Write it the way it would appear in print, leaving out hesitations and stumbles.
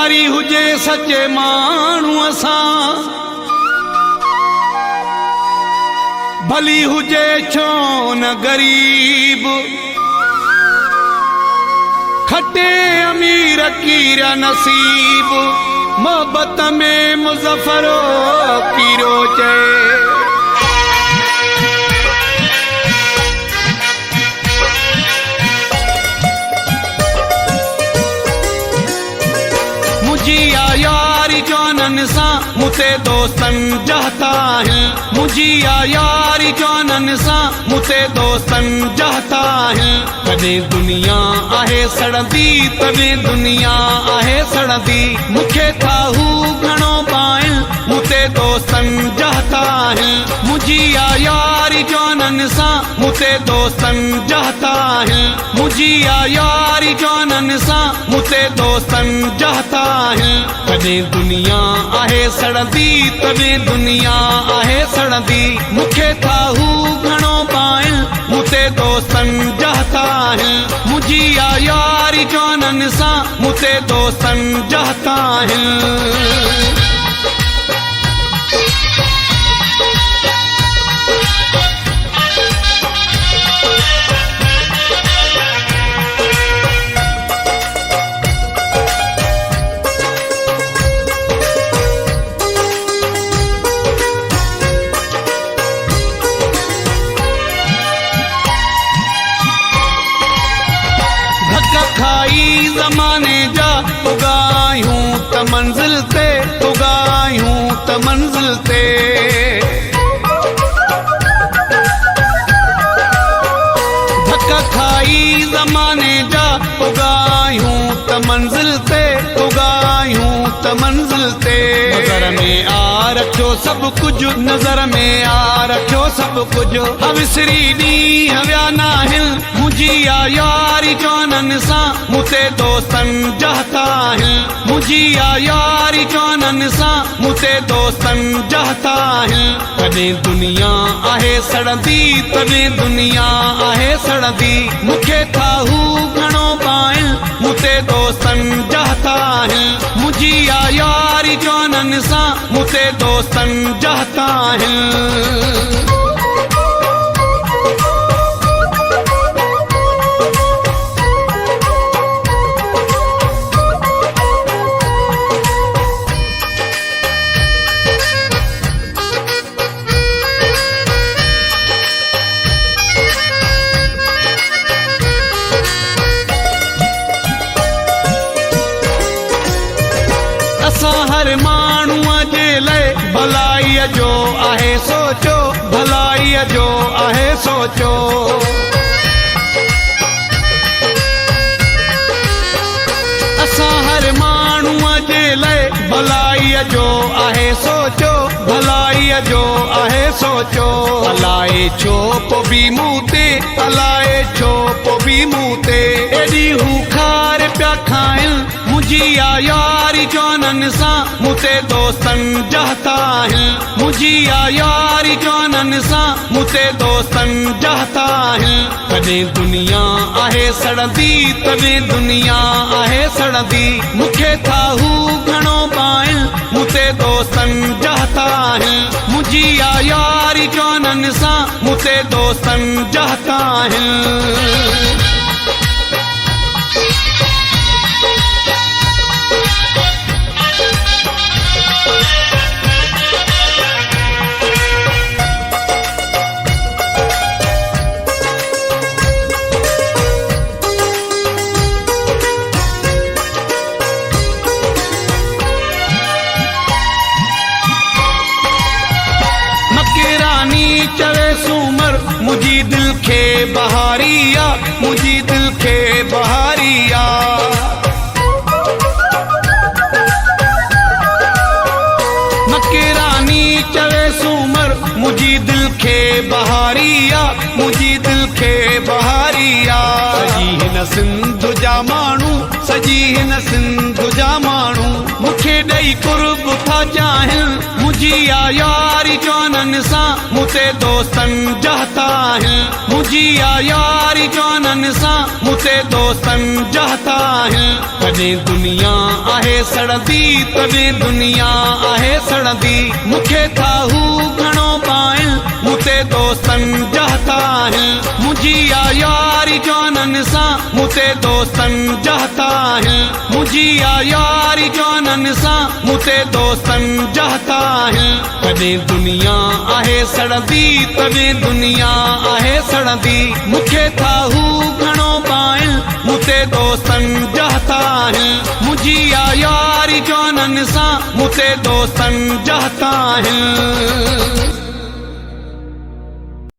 यारी हुजे सचे माण्हू सां, भली हुजे छो न गरीब, खटे अमीर कीर नसीब, मोहब्बत में मुज़फ़रो कीरो चए। मुझी यारी जौनन सां मुते दोस्तन जहता है, मुझी यारी जौनन सां मुते दोस्तन जहता है। कदे दुनिया आहे सड़ंदी, तॾहिं दुनिया आहे सड़ंदी, मुखे था हू घणो पाइण मुते दोस्तन जहता है। मुझी यारी जौनन सां मुते दोस्तन जहता है, मुझी यारी जौनन सां मुते दोस्तन जहता है। कदे दुनिया आहे सड़ंदी, तॾहिं दुनिया आहे सड़ंदी, मुखे था हू घणो पाइण मुते दोस्तन जहता है। मुझी यारी जौनन सां मुते दोस्तन जहता है। खाई ज़माने जा उगायूं त मंजिल ते, उगायूं त मंजिल ते। धक्का खाई ज़माने जा उगायूं त मंजिल ते, उगायूं त मंजिल ते। नज़र में आ रखियो सभु कुझु, नज़र में आ रखियो सभु कुझु, विसरी ॾींहं विया नाहिनि। मुझी यारी जौनन सां मुते दोस्तन जहता है, मुझी यारी जौनन सां मुते दोस्तन जहता है। कॾहिं दुनिया आहे सड़ंदी, तॾहिं दुनिया आहे सड़ंदी, मुखे था हू घणो पाइण मुते दोस्तन जहता है। मुझी यारी जौनन सां मुते दोस्तन जहता है। हर माण्हूअ जे लाइ भलाईअ जो आहे सोचो, भलाईअ जो आहे सोचो। असां हर माण्हूअ जे लाइ भलाईअ जो आहे सोचो, भलाईअ जो आहे सोचो। अलाए छो पोइ बि मूं ते, अलाए छो पोइ बि मूं ते एॾी हू खार पिया खाइनि। मुझी यारी जौनन सां मुते दोस्तन जहता है, मुझी यारी जौनन सां मुते दोस्तन जहता है। कॾहिं दुनिया आहे सड़ंदी, तॾहिं दुनिया आहे सड़ंदी, मुखे था हू घणो पाइण मुते दोस्तन जहता है। मुझी यारी जौनन सां मुते दोस्तन जहता है। चवे सूमर मुझी दिल खे बहारिया, मुझी दिल खे बहारिया। मकेरानी चवे सूमर मुझी दिल खे बहारिया, मुझी दिल खे बहारिया। सजी हिन सिंध जा माण्हू, सजी हिन सिंध जा माण्हू, मुखे ॾेई कुर्ब था चाहिनि। मुझी यारी जौनन सां मुते दोस्तन जहता है, मुझी यारी जौनन जोनन सा मुते दोस्तन जहता है। कदे दुनिया आहे सड़दी तदे दुनिया आहे सड़दी, मुखे था हू घणो पाइल मुते दोस्तन जहता है। मुझी यारी जोनन सा मुते दोस्तन जहता है। मुझी यारी जोनन सा मुते दोस्तन जहता है। कदे दुनिया आहे सड़दी तदे दुनिया आहे सड़दी, मुखे था हू घणो पाइल मुते दोस्तन जहता है। मुझी यारी जोनन सा मुते दोस्तन जहता है।